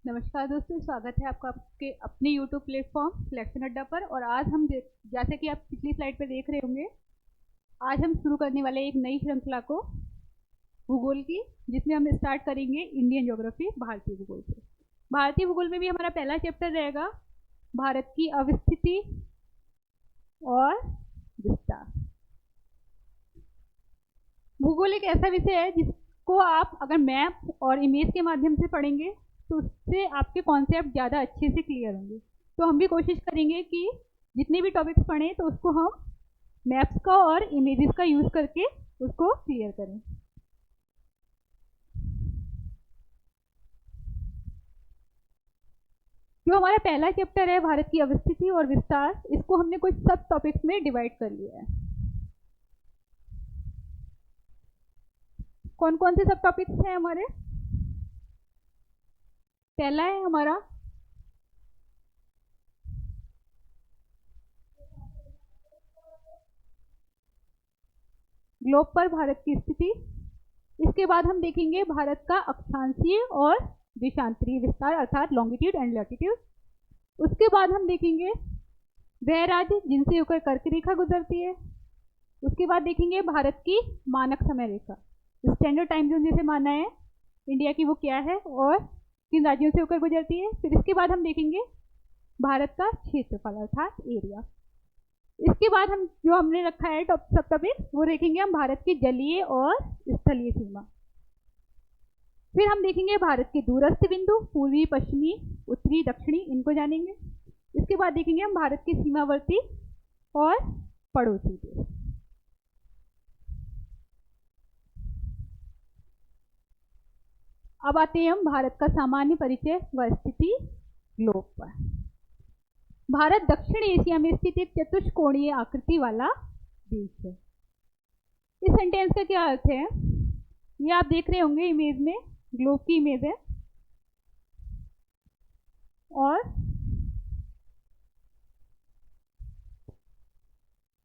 नमस्कार दोस्तों, स्वागत है आपका आपके अपने YouTube प्लेटफॉर्म सिलेक्शन अड्डा पर। और आज हम जैसे कि आप पिछली स्लाइड पर देख रहे होंगे, आज हम शुरू करने वाले एक नई श्रृंखला को भूगोल की, जिसमें हम स्टार्ट करेंगे इंडियन ज्योग्राफी, भारतीय भूगोल से। भारतीय भूगोल में भी हमारा पहला चैप्टर रहेगा भारत की अवस्थिति और विस्तार। भूगोल एक ऐसा विषय है जिसको आप अगर मैप और इमेज के माध्यम से पढ़ेंगे तो उससे आपके कॉन्सेप्ट ज़्यादा अच्छे से क्लियर होंगे। तो हम भी कोशिश करेंगे कि जितने भी टॉपिक्स पढ़ें तो उसको हम मैप्स का और इमेजेस का यूज़ करके उसको क्लियर करें। जो हमारा पहला चैप्टर है भारत की अवस्थिति और विस्तार, इसको हमने कुछ सब टॉपिक्स में डिवाइड कर लिया है। कौन कौन से सब टॉपिक्स हैं हमारे? पहला है हमारा ग्लोब पर भारत की स्थिति। इसके बाद हम देखेंगे भारत का अक्षांशीय और देशांतरीय विस्तार अर्थात लॉन्गिट्यूड एंड लैटिट्यूड। उसके बाद हम देखेंगे वह राज्य जिनसे होकर कर्क रेखा गुजरती है। उसके बाद देखेंगे भारत की मानक समय रेखा, स्टैंडर्ड टाइम जोन जिसे माना है इंडिया की, वो क्या है और किन राज्यों से होकर गुजरती है। फिर इसके बाद हम देखेंगे भारत का क्षेत्रफल अर्थात एरिया। इसके बाद हम जो हमने रखा है सब टॉपिक, वो देखेंगे हम भारत की जलीय और स्थलीय सीमा। फिर हम देखेंगे भारत के दूरस्थ बिंदु, पूर्वी, पश्चिमी, उत्तरी, दक्षिणी, इनको जानेंगे। इसके बाद देखेंगे हम भारत के सीमावर्ती और पड़ोसी देश। अब आते हैं हम भारत का सामान्य परिचय व स्थिति ग्लोब पर। भारत दक्षिण एशिया में स्थित एक चतुष्कोणीय आकृति वाला देश है। इस सेंटेंस का क्या अर्थ है? ये आप देख रहे होंगे इमेज में, ग्लोब की इमेज है और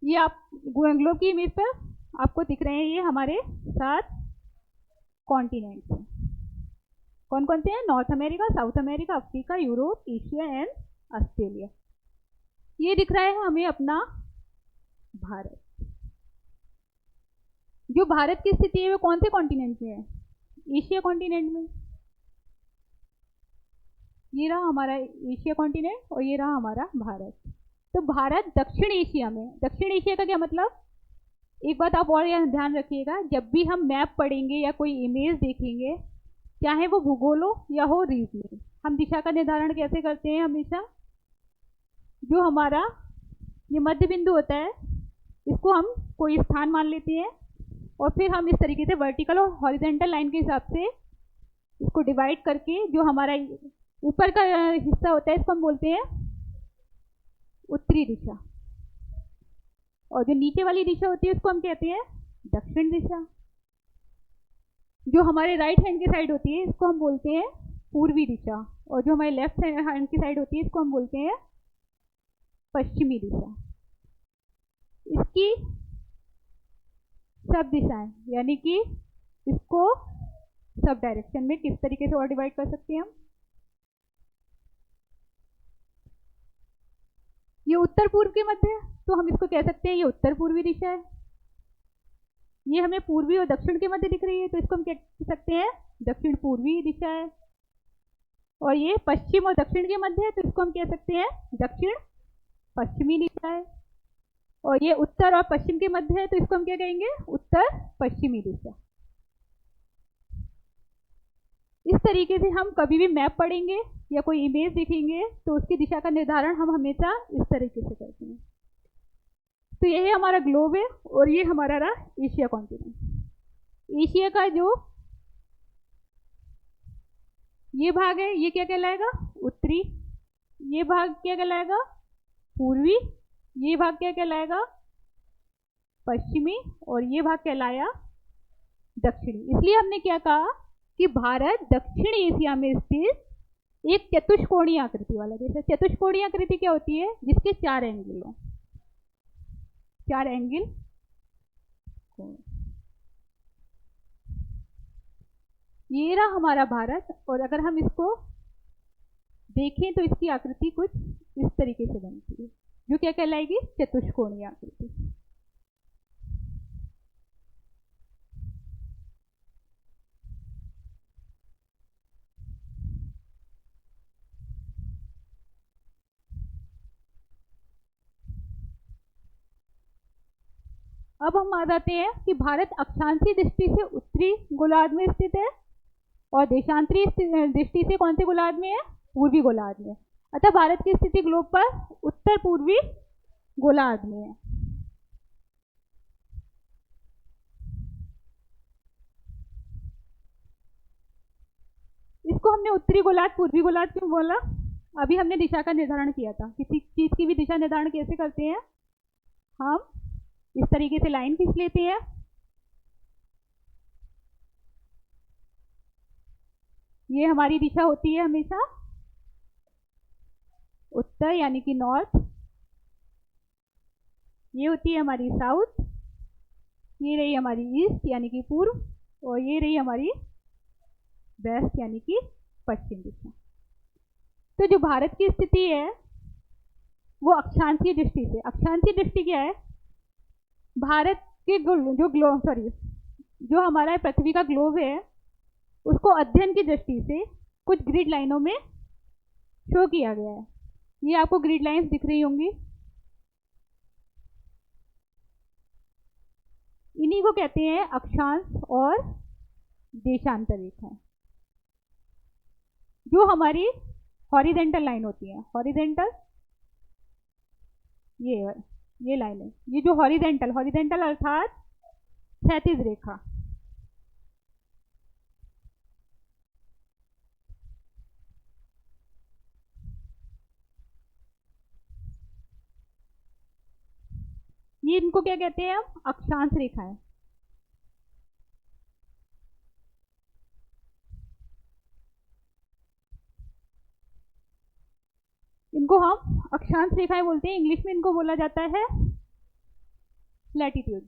ये आप ग्लोब की इमेज पर आपको दिख रहे हैं ये हमारे 7 कॉन्टिनेंट्स हैं। कौन कौन से हैं? North America, south America, Africa, Europe, Asia and Australia. ये दिख रहा है हमें अपना भारत। जो भारत की स्थिति है वो कौन से कॉन्टिनेंट में है? एशिया कॉन्टिनेंट में। ये रहा हमारा एशिया कॉन्टिनेंट और ये रहा हमारा भारत। तो भारत दक्षिण एशिया में। दक्षिण एशिया का क्या मतलब? एक बात आप और यहाँ ध्यान रखिएगा, जब भी हम मैप पढ़ेंगे या कोई इमेज देखेंगे, चाहे वो भूगोल हो या हो रीजनिंग, हम दिशा का निर्धारण कैसे करते हैं? हमेशा जो हमारा ये मध्य बिंदु होता है, इसको हम कोई स्थान मान लेते हैं और फिर हम इस तरीके से वर्टिकल और हॉरिजेंटल लाइन के हिसाब से इसको डिवाइड करके जो हमारा ऊपर का हिस्सा होता है इसको हम बोलते हैं उत्तरी दिशा, और जो नीचे वाली दिशा होती है उसको हम कहते हैं दक्षिण दिशा। जो हमारे राइट हैंड की साइड होती है इसको हम बोलते हैं पूर्वी दिशा, और जो हमारे लेफ्ट हैंड की साइड होती है इसको हम बोलते हैं पश्चिमी दिशा। इसकी सब दिशाएं, यानी कि इसको सब डायरेक्शन में किस तरीके से और डिवाइड कर सकते हैं हम? ये उत्तर पूर्व के मध्य है तो हम इसको कह सकते हैं ये उत्तर पूर्वी दिशा है। ये हमें पूर्वी और दक्षिण के मध्य दिख रही है तो इसको हम कह सकते हैं दक्षिण पूर्वी दिशा है। और ये पश्चिम और दक्षिण के मध्य है तो इसको हम कह सकते हैं दक्षिण पश्चिमी दिशा है। और ये उत्तर और पश्चिम के मध्य है तो इसको हम क्या कहेंगे? उत्तर पश्चिमी दिशा। इस तरीके से हम कभी भी मैप पढ़ेंगे या कोई इमेज देखेंगे तो उसकी दिशा का निर्धारण हम हमेशा इस तरीके से करते हैं। तो यही हमारा ग्लोब है और ये हमारा रहा एशिया कॉन्टिनेंट। एशिया का जो ये भाग है ये क्या कहलाएगा? उत्तरी। ये भाग क्या कहलाएगा? पूर्वी। ये भाग क्या कहलाएगा? पश्चिमी। और ये भाग कहलाया दक्षिणी। इसलिए हमने क्या कहा कि भारत दक्षिण एशिया में स्थित एक चतुष्कोणीय आकृति वाला देश है। चतुष्कोणीय आकृति क्या होती है? जिसके 4 एंगल हो, 4 एंगल। ये रहा हमारा भारत। और अगर हम इसको देखें तो इसकी आकृति कुछ इस तरीके से बनती है, जो क्या कहलाएगी? चतुष्कोणीय आकृति। अब हम आ जाते हैं कि भारत अक्षांशीय दृष्टि से उत्तरी गोलार्ध में स्थित है और देशांतरी दृष्टि से कौन से गोलार्ध में है? पूर्वी गोलार्ध में। अतः भारत की स्थिति ग्लोब पर उत्तर पूर्वी गोलार्ध में है। इसको हमने उत्तरी गोलार्ध पूर्वी गोलार्ध क्यों बोला? अभी हमने दिशा का निर्धारण किया था। किसी चीज की भी दिशा निर्धारण कैसे करते हैं? हम इस तरीके से लाइन खींच लेते हैं, ये हमारी दिशा होती है हमेशा उत्तर यानी कि नॉर्थ, ये होती है हमारी साउथ, ये रही हमारी ईस्ट यानी कि पूर्व, और ये रही हमारी वेस्ट यानी कि पश्चिम दिशा। तो जो भारत की स्थिति है वो अक्षांशीय दृष्टि से, अक्षांशीय दृष्टि क्या है? भारत के जो हमारा पृथ्वी का ग्लोब है उसको अध्ययन की दृष्टि से कुछ ग्रिड लाइनों में शो किया गया है। ये आपको ग्रिड लाइंस दिख रही होंगी, इन्हीं को कहते हैं अक्षांश और देशांतर रेखाएं। जो हमारी हॉरिजेंटल लाइन होती है, हॉरिजेंटल ये लाइन है, ये जो हॉरिजेंटल अर्थात क्षैतिज रेखा, ये इनको क्या कहते हैं? हम अक्षांश रेखाएं। इनको हम अक्षांश रेखाएं बोलते हैं। इंग्लिश में इनको बोला जाता है लैटिट्यूड।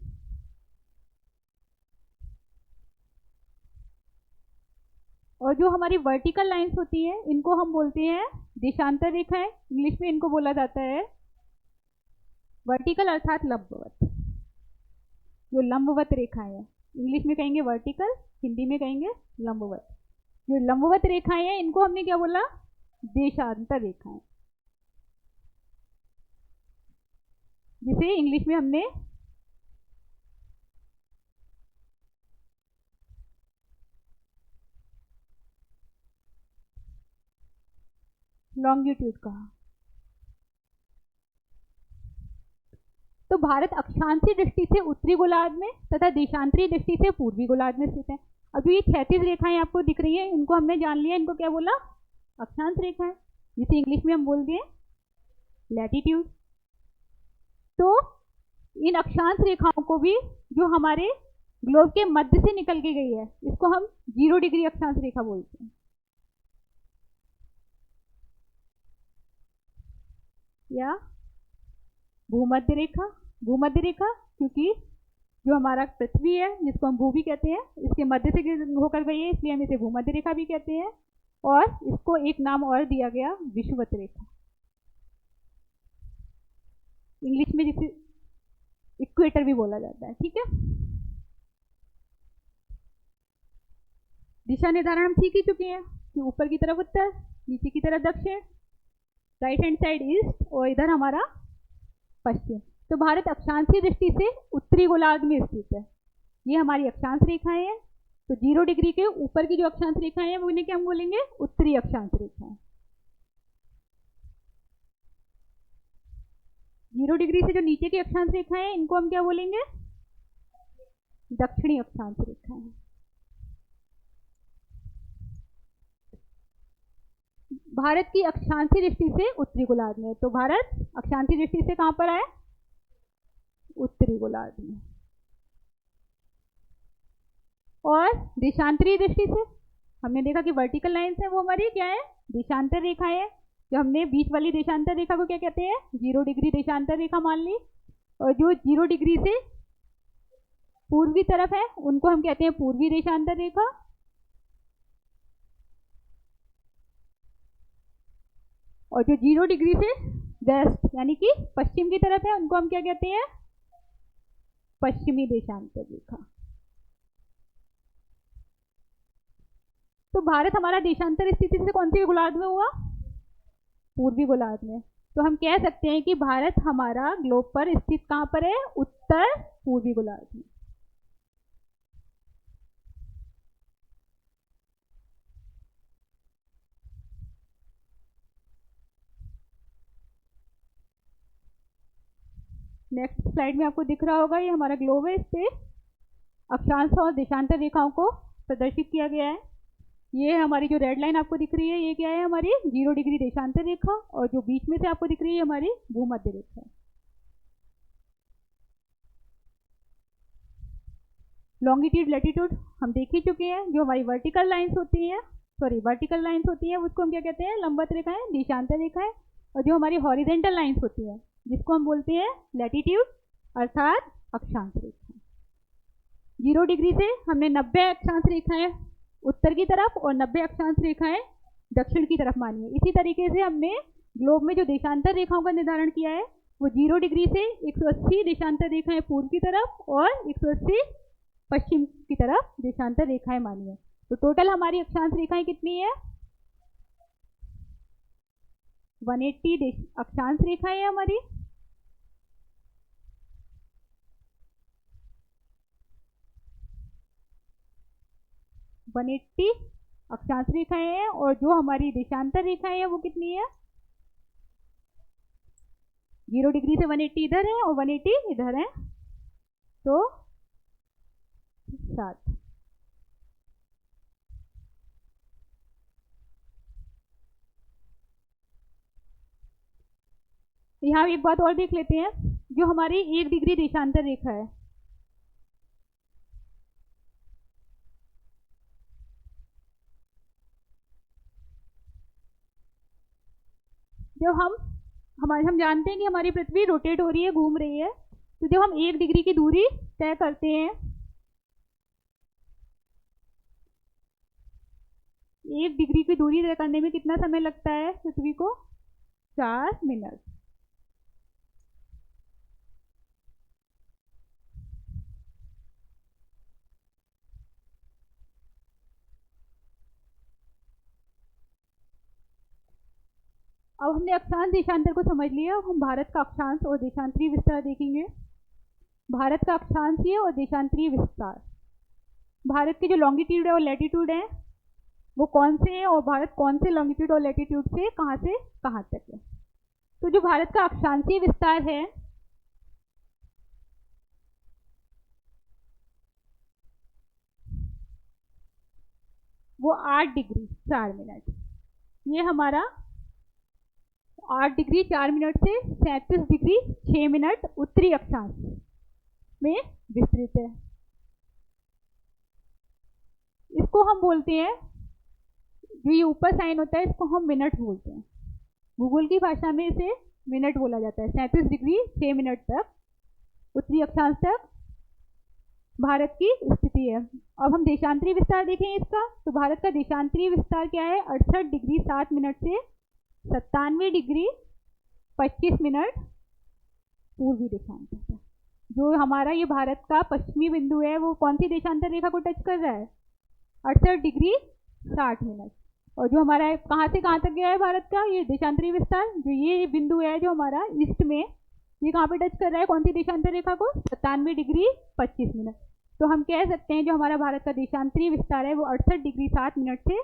और जो हमारी वर्टिकल लाइंस होती हैं इनको हम बोलते हैं देशांतर रेखाएं। इंग्लिश में इनको बोला जाता है वर्टिकल अर्थात लंबवत। जो लंबवत रेखाएं हैं, इंग्लिश में कहेंगे वर्टिकल, हिंदी में कहेंगे लंबवत। जो लंबवत रेखाएं हैं इनको हमने क्या बोला? देशांतर रेखाएं, जिसे इंग्लिश में हमने लॉन्गिट्यूड कहा। तो भारत अक्षांशीय दृष्टि से उत्तरी गोलार्ध में तथा देशांतरी दृष्टि से पूर्वी गोलार्ध में स्थित है। अब ये क्षैतिज रेखाएं आपको दिख रही है, इनको हमने जान लिया, इनको क्या बोला? अक्षांश रेखाएं, जिसे इंग्लिश में हम बोलते हैं लैटिट्यूड। तो इन अक्षांश रेखाओं को भी, जो हमारे ग्लोब के मध्य से निकल के गई है, इसको हम 0 डिग्री अक्षांश रेखा बोलते हैं, या भूमध्य रेखा। भूमध्य रेखा क्योंकि जो हमारा पृथ्वी है, जिसको हम भू भी कहते हैं, इसके मध्य से होकर गई है, इसलिए हम इसे भूमध्य रेखा भी कहते हैं। और इसको एक नाम और दिया गया, विषुवत रेखा। इंग्लिश में जिसे इक्वेटर भी बोला जाता है। ठीक है, दिशा निर्धारण हम सीख ही चुके हैं कि ऊपर की तरफ उत्तर, नीचे की तरफ दक्षिण, राइट हैंड साइड ईस्ट, और इधर हमारा पश्चिम। तो भारत अक्षांशीय दृष्टि से उत्तरी गोलार्ध में स्थित है। ये हमारी अक्षांश रेखाएं हैं। तो 0 डिग्री के ऊपर की जो अक्षांश रेखाएं हैं वो इन्हें क्या हम बोलेंगे? उत्तरी अक्षांश रेखाएं। 0 डिग्री से जो नीचे की अक्षांश रेखाएं हैं इनको हम क्या बोलेंगे? दक्षिणी अक्षांश रेखाएं। भारत की अक्षांशीय दृष्टि से उत्तरी गोलार्ध में, तो भारत अक्षांशीय दृष्टि से कहां पर आए? उत्तरी गोलार्ध में। और देशांतरी दृष्टि से हमने देखा कि वर्टिकल लाइंस है वो हमारी क्या है? देशांतर रेखाएं है। जो हमने बीच वाली देशांतर रेखा को क्या कहते हैं? 0 डिग्री देशांतर रेखा मान ली। और जो 0 डिग्री से पूर्वी तरफ है उनको हम कहते हैं पूर्वी देशांतर रेखा। और जो 0 डिग्री से वेस्ट यानी कि पश्चिम की तरफ है उनको हम क्या कहते हैं, पश्चिमी देशांतर रेखा। तो भारत हमारा देशांतर स्थिति से कौन से गोलार्ध में हुआ, पूर्वी गोलार्ध में। तो हम कह सकते हैं कि भारत हमारा ग्लोब पर स्थित कहां पर है, उत्तर पूर्वी गोलार्ध में। नेक्स्ट स्लाइड में आपको दिख रहा होगा, ये हमारा ग्लोब है, इस पे अक्षांश और देशांतर रेखाओं को प्रदर्शित किया गया है। ये हमारी जो रेड लाइन आपको दिख रही है, ये क्या है, हमारी 0 डिग्री देशांतर रेखा, और जो बीच में से आपको दिख रही है हमारी भूमध्य रेखा है। लॉन्गिट्यूड लैटिट्यूड हम देख ही चुके हैं। जो हमारी वर्टिकल लाइंस होती हैं, वर्टिकल लाइंस होती हैं उसको हम क्या कहते हैं, लंबवत रेखाएं, देशांतर रेखाएं। और जो हमारी हॉरिजेंटल लाइंस होती हैं जिसको हम बोलते हैं लैटिट्यूड अर्थात अक्षांश रेखा। 0 डिग्री से हमने 90 अक्षांश रेखाएं उत्तर की तरफ और 90 अक्षांश रेखाएं दक्षिण की तरफ मानी है। इसी तरीके से हमने ग्लोब में जो देशांतर रेखाओं का निर्धारण किया है वो 0 डिग्री से 180 देशांतर रेखाएं पूर्व की तरफ और 180 पश्चिम की तरफ देशांतर रेखाएं मानी है। तो टोटल हमारी अक्षांश रेखाएं कितनी है, 180 अक्षांश रेखाएं है हमारी। अक्षांश रेखाएं हैं, और जो हमारी देशांतर रेखाएं हैं वो कितनी है, 0 डिग्री से 180 इधर है और 180 इधर है, तो 7। यहाँ एक बात और देख लेते हैं, जो हमारी 1 डिग्री देशांतर रेखा है, जब हम जानते हैं कि हमारी पृथ्वी रोटेट हो रही है, घूम रही है, तो जब हम 1 डिग्री की दूरी तय करते हैं, 1 डिग्री की दूरी तय करने में कितना समय लगता है पृथ्वी को, 4 मिनट। अब हमने अक्षांश देशांतर को समझ लिया, अब हम भारत का अक्षांश और देशांतरीय विस्तार देखेंगे। भारत का अक्षांशीय और देशांतरीय विस्तार, भारत के जो लॉन्गिट्यूड और लैटिट्यूड है वो कौन से हैं और भारत कौन से लॉन्गिट्यूड और लैटिट्यूड से कहां तक है। तो जो भारत का अक्षांशीय विस्तार है वो 8 डिग्री 4 मिनट, ये हमारा 8 डिग्री 4 मिनट से 37 डिग्री 6 मिनट उत्तरी अक्षांश में विस्तृत है। इसको हम बोलते हैं, जो ये ऊपर साइन होता है इसको हम मिनट बोलते हैं, भूगोल की भाषा में इसे मिनट बोला जाता है। 37 डिग्री 6 मिनट तक उत्तरी अक्षांश तक भारत की स्थिति है। अब हम देशांतरीय विस्तार देखें इसका, तो भारत का देशांतरीय विस्तार क्या है, 68 डिग्री 7 मिनट से 97 डिग्री 25 मिनट पूर्वी देशांतर तक। जो हमारा ये भारत का पश्चिमी बिंदु है वो कौन सी देशांतर रेखा को टच कर रहा है, 68 डिग्री 60 मिनट। और जो हमारा कहाँ से कहाँ तक गया है भारत का ये देशांतरीय विस्तार, जो ये बिंदु है जो हमारा ईस्ट में, ये कहाँ पे टच कर रहा है कौन सी देशांतर रेखा को, 97 डिग्री 25 मिनट। तो हम कह सकते हैं जो हमारा भारत का देशांतरीय विस्तार है वो 68 डिग्री 7 मिनट से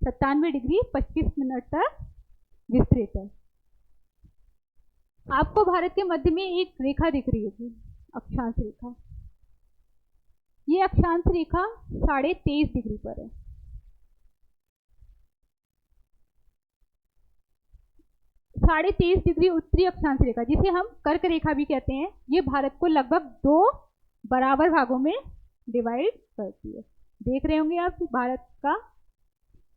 97 डिग्री 25 मिनट तक विस्तृत है। आपको भारत के मध्य में एक रेखा दिख रही होगी, अक्षांश रेखा। ये अक्षांश रेखा 23.5 डिग्री पर है। 23.5 डिग्री उत्तरी अक्षांश रेखा, जिसे हम कर्क रेखा भी कहते हैं, ये भारत को लगभग 2 बराबर भागों में डिवाइड करती है। देख रहे होंगे आप, भारत का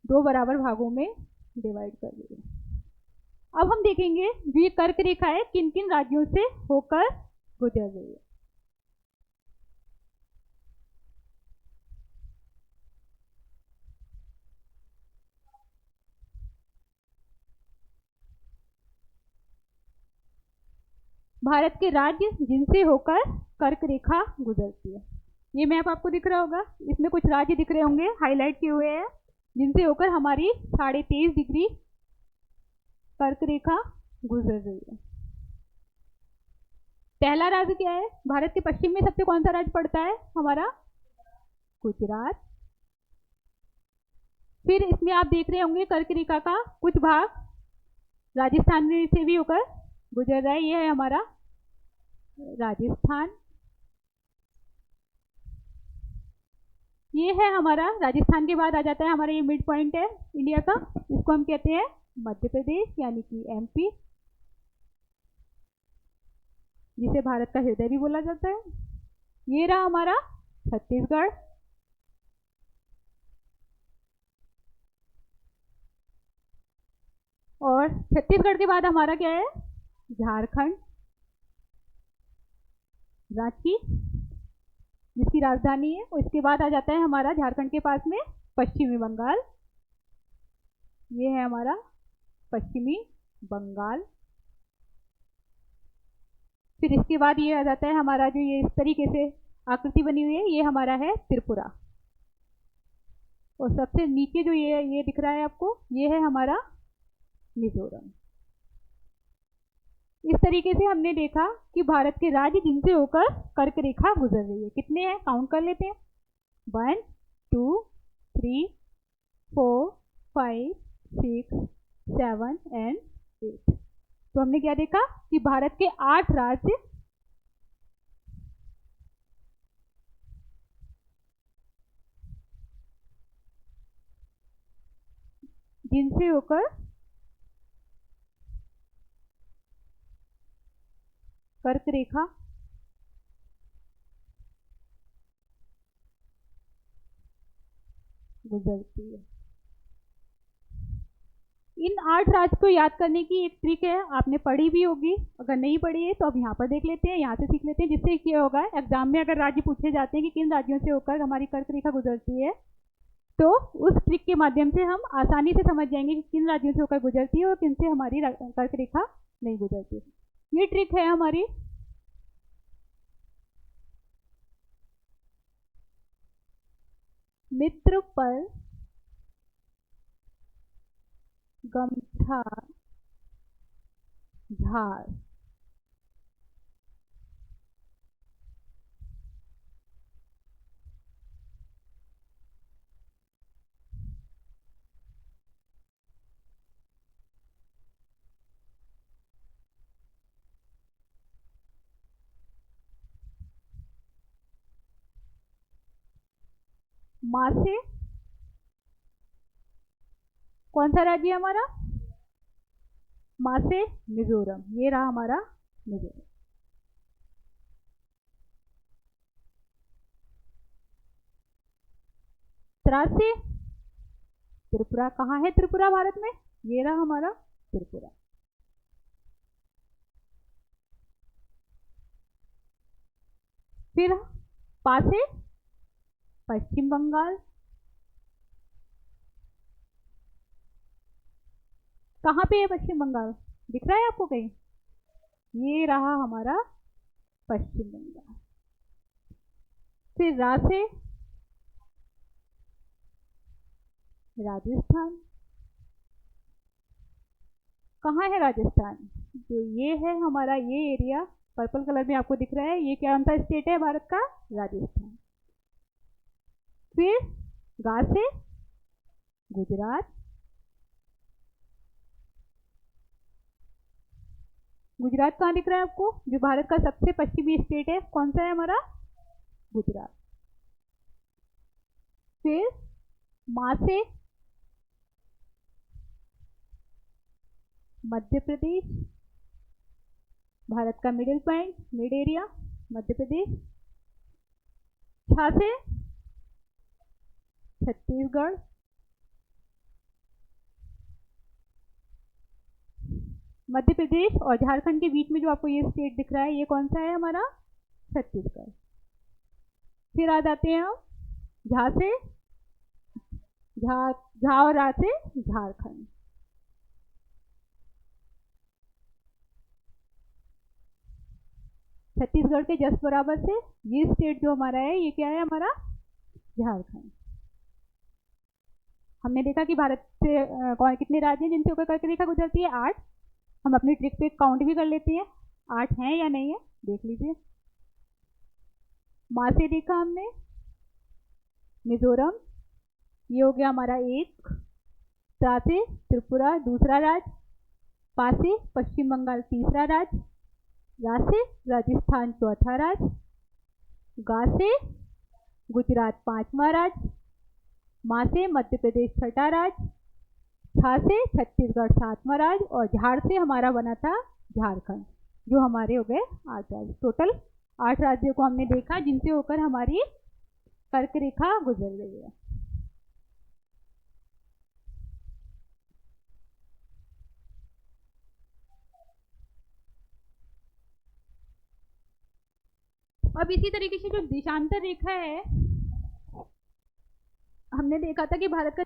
2 बराबर भागों में डिवाइड कर रही है। अब हम देखेंगे जो ये कर्क रेखा है किन किन राज्यों से होकर गुजर रही है। भारत के राज्य जिनसे होकर कर्क रेखा गुजरती है। ये मैप आपको दिख रहा होगा, इसमें कुछ राज्य दिख रहे होंगे हाईलाइट किए हुए हैं, जिनसे होकर हमारी 23.5 डिग्री कर्क रेखा गुजर रही है। पहला राज्य क्या है? भारत के पश्चिम में सबसे कौन सा राज्य पड़ता है? हमारा गुजरात। फिर इसमें आप देख रहे होंगे कर्क रेखा का कुछ भाग राजस्थान में से भी होकर गुजर रहा है, ये है हमारा राजस्थान। ये है हमारा राजस्थान के बाद आ जाता है हमारा ये मिड पॉइंट है इंडिया का, इसको हम कहते हैं मध्य प्रदेश यानी कि एमपी, जिसे भारत का हृदय भी बोला जाता है। ये रहा हमारा छत्तीसगढ़, और छत्तीसगढ़ के बाद हमारा क्या है? झारखंड, रांची जिसकी राजधानी है, और इसके बाद आ जाता है हमारा झारखंड के पास में पश्चिमी बंगाल। ये है हमारा पश्चिमी बंगाल। फिर इसके बाद ये आ जाता है हमारा जो ये इस तरीके से आकृति बनी हुई है, ये हमारा है त्रिपुरा, और सबसे नीचे जो ये दिख रहा है आपको, ये है हमारा मिजोरम। इस तरीके से हमने देखा कि भारत के राज्य जिनसे होकर कर्क रेखा गुजर रही है। कितने हैं? काउंट कर लेते हैं। 1 2 3 4 5 6 7 एंड 8। तो हमने क्या देखा कि भारत के 8 राज्य जिनसे होकर कर्क रेखा गुजरती है। इन 8 राज्य को याद करने की एक ट्रिक है, आपने पढ़ी भी होगी, अगर नहीं पढ़ी है तो अब यहाँ पर देख लेते हैं, यहाँ से सीख लेते हैं, जिससे क्या होगा एग्जाम में अगर राज्य पूछे जाते हैं कि किन राज्यों से होकर हमारी कर्क रेखा गुजरती है, तो उस ट्रिक के माध्यम से हम आसानी से समझ जाएंगे कि किन राज्यों से होकर गुजरती है और किन से हमारी कर्क रेखा नहीं गुजरती। ये ट्रिक है हमारी मित्र पर गमछा झाड़। माँ से कौन सा राज्य है हमारा? माँ से मिजोरम, ये रहा हमारा मिजोरम। त्रा से त्रिपुरा, कहाँ है त्रिपुरा भारत में? ये रहा हमारा त्रिपुरा। फिर पा से पश्चिम बंगाल, कहाँ पे है पश्चिम बंगाल? दिख रहा है आपको कहीं? ये रहा हमारा पश्चिम बंगाल। फिर रा से राजस्थान, कहाँ है राजस्थान? जो ये है हमारा ये एरिया पर्पल कलर में आपको दिख रहा है, ये कौन सा स्टेट है भारत का? राजस्थान। फिर गा से गुजरात, गुजरात कहाँ दिख रहा है आपको? जो भारत का सबसे पश्चिमी स्टेट है, कौन सा है हमारा? गुजरात। फिर माँ से मध्य प्रदेश, भारत का middle point, mid area Madhya Pradesh. छा से छत्तीसगढ़, मध्य प्रदेश और झारखंड के बीच में जो आपको ये स्टेट दिख रहा है, ये कौन सा है हमारा? छत्तीसगढ़। फिर आ जाते हैं हम झा से झा और रा से झारखंड। छत्तीसगढ़ के जस्ट बराबर से ये स्टेट जो हमारा है ये क्या है हमारा झारखंड। हमने देखा कि भारत से कौन कितने राज्य हैं जिनसे होकर कर्क रेखा गुजरती है, 8। हम अपनी ट्रिक पे काउंट भी कर लेते हैं 8 हैं या नहीं है, देख लीजिए। माँ से देखा हमने मिजोरम, ये हो गया हमारा 1। सा से त्रिपुरा दूसरा राज्य, पा से पश्चिम बंगाल तीसरा राज्य, रा से राजस्थान चौथा राज्य, गा से गुजरात पांचवा राज्य, माँ से मध्य प्रदेश छठा राज्य, छा से छत्तीसगढ़ सातवां राज्य और झाड़ से हमारा बना था झारखंड, जो हमारे हो गए 8 राज्य। टोटल 8 राज्यों को हमने देखा जिनसे होकर हमारी कर्क रेखा गुजर रही है। अब इसी तरीके से जो देशांतर रेखा है, हमने देखा था कि भारत का